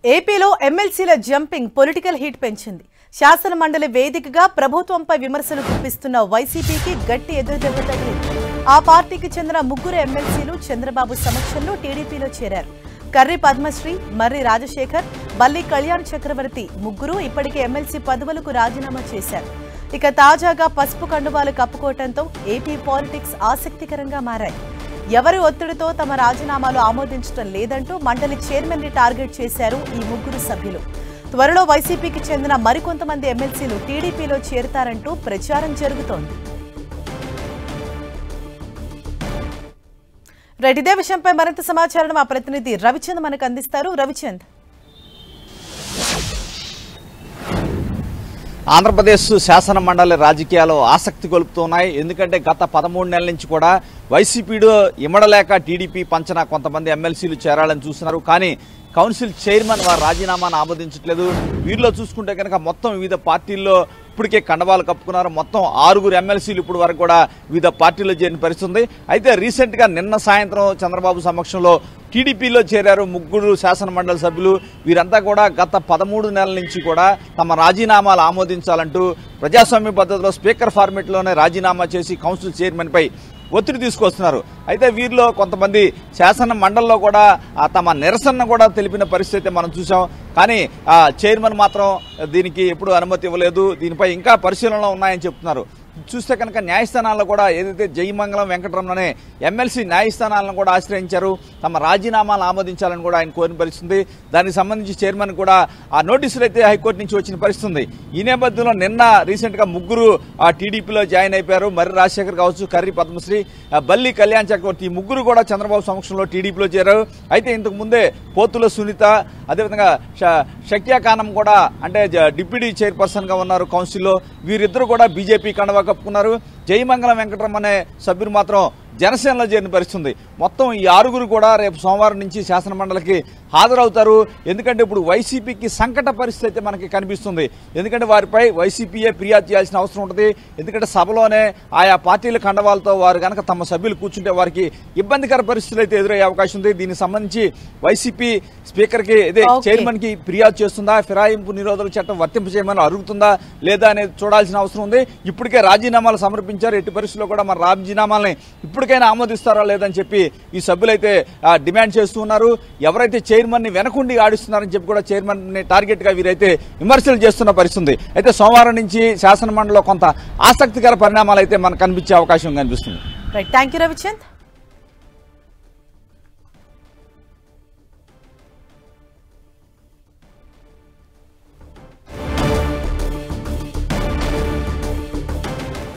ఏపీలో ఎమ్మెల్సీల jumping political heat పెంచింది. శాసన మండలి వేదికగా ప్రభుత్వంపై విమర్శలు గుప్పిస్తున్న వైసీపీకి గట్టి ఎదురుదెబ్బ తగిలింది. ఆ పార్టీకి చెందిన ముగ్గురు ఎమ్మెల్సీలు చంద్రబాబు సమక్షంలో టీడీపీలో చేరారు. కర్రి పద్మశ్రీ, మర్రి రాజశేఖర్, బల్లి కళ్యాణ్ చక్రవర్తి ముగ్గురు ఇప్పటికే ఎమ్మెల్సీ పదవులకు రాజీనామా చేశారు. ఇక తాజాగా పసుపు కండువాలు కప్పుకోవడంతో ఏపీ పాలిటిక్స్ ఆసక్తికరంగా మారాయి. ఎవరి ఒత్తిడితో తమ రాజీనామాలు ఆమోదించడం లేదంటూ మండలి చైర్మన్ ని టార్గెట్ చేశారు ఈ ముగ్గురు సభ్యులు. త్వరలో వైసీపీకి చెందిన మరికొంతమంది ఎమ్మెల్సీలు టీడీపీలో చేరతారంటూ ప్రచారం జరుగుతోంది. ఇదే విషయంపై మరింత సమాచారం మా ప్రతినిధి రవిచంద్ మనకు అందిస్తారు. రవిచంద్, ఆంధ్రప్రదేశ్ శాసన మండలి రాజకీయాలు ఆసక్తి గొలుపుతున్నాయి. ఎందుకంటే గత 13 నెలల నుంచి కూడా వైసీపీలో ఇమడలేక టీడీపీ పంచన కొంతమంది ఎమ్మెల్సీలు చేరాలని చూస్తున్నారు. కానీ కౌన్సిల్ చైర్మన్ వారి రాజీనామాను ఆమోదించట్లేదు. వీరిలో చూసుకుంటే కనుక మొత్తం వివిధ పార్టీల్లో ఇప్పటికే కండవాలు కప్పుకున్నారు. మొత్తం 6 ఎమ్మెల్సీలు ఇప్పుడు వరకు కూడా వివిధ పార్టీల్లో చేరిన పరిస్థితుంది. అయితే రీసెంట్గా నిన్న సాయంత్రం చంద్రబాబు సమక్షంలో టీడీపీలో చేరారు ముగ్గురు శాసన మండలి సభ్యులు. వీరంతా కూడా గత 13 నెలల నుంచి కూడా తమ రాజీనామాలు ఆమోదించాలంటూ ప్రజాస్వామ్య పద్ధతిలో స్పీకర్ ఫార్మేట్లోనే రాజీనామా చేసి కౌన్సిల్ చైర్మన్పై ఒత్తిడి తీసుకొస్తున్నారు. అయితే వీరిలో కొంతమంది శాసన మండలిలో కూడా తమ నిరసన కూడా తెలిపిన పరిస్థితి మనం చూసాం. కానీ చైర్మన్ మాత్రం దీనికి ఎప్పుడు అనుమతి ఇవ్వలేదు. దీనిపై ఇంకా పరిశీలనలో ఉన్నాయని చెప్తున్నారు. చూస్తే కనుక న్యాయస్థానాల్లో కూడా ఏదైతే జయమంగళం వెంకటరమణ ఎమ్మెల్సీ న్యాయస్థానాలను కూడా ఆశ్రయించారు. తమ రాజీనామాలు ఆమోదించాలని కూడా ఆయన కోరిన పరిస్థితుంది. దానికి సంబంధించి చైర్మన్ కూడా ఆ నోటీసులు అయితే హైకోర్టు నుంచి వచ్చిన పరిస్థితుంది. ఈ నేపథ్యంలో నిన్న రీసెంట్గా ముగ్గురు టీడీపీలో జాయిన్ అయిపోయారు. మర్రి రాజశేఖర్ కావచ్చు, కర్రి పద్మశ్రీ, బల్లి కళ్యాణ్ చక్రవర్తి ఈ ముగ్గురు కూడా చంద్రబాబు సమక్షంలో టీడీపీలో చేరారు. అయితే ఇంతకు ముందే పోతుల సునీత, అదేవిధంగా షక్యా ఖానం కూడా అంటే డిప్యూటీ చైర్పర్సన్ గా ఉన్నారు కౌన్సిల్లో. వీరిద్దరు కూడా బీజేపీ కండవా కప్పుకున్నారు. జయమంగళం వెంకటరమణ అనే సభ్యులు మాత్రం జనసేనలో చేరిన పరిస్థితుంది. మొత్తం ఈ 6 కూడా రేపు సోమవారం నుంచి శాసన మండలికి హాజరవుతారు. ఎందుకంటే ఇప్పుడు వైసీపీకి సంకట పరిస్థితి అయితే మనకి కనిపిస్తుంది. ఎందుకంటే వారిపై వైసీపీయే ఫిర్యాదు చేయాల్సిన అవసరం ఉంటుంది. ఎందుకంటే సభలోనే ఆయా పార్టీల కండవాలతో వారు కనుక తమ సభ్యులు కూర్చుంటే వారికి ఇబ్బందికర పరిస్థితులు అయితే ఎదురయ్యే అవకాశం ఉంది. దీనికి సంబంధించి వైసీపీ స్పీకర్ కి చైర్మన్ కి ఫిర్యాదు చేస్తుందా, ఫిరాయింపు నిరోధక చట్టం వర్తింపు చేయమని అడుగుతుందా లేదా అనేది చూడాల్సిన అవసరం ఉంది. ఇప్పటికే రాజీనామాలు సమర్పించారు. ఎట్టి పరిస్థితుల్లో కూడా మన రాజీనామాలని ఇప్పటికైనా ఆమోదిస్తారా లేదని చెప్పి ఈ సభ్యులైతే డిమాండ్ చేస్తూ ఉన్నారు. ఎవరైతే చైర్మన్ ని వెనకుండి ఆడిస్తున్నారని చెప్పి కూడా చైర్మన్ ని టార్గెట్ గా వీరైతే విమర్శలు చేస్తున్న పరిస్థితుంది. అయితే సోమవారం నుంచి శాసన మండలిలో కొంత ఆసక్తికర పరిణామాలు అయితే మనకు కనిపించే అవకాశం కనిపిస్తుంది. థాంక్యూ రవిచంద్.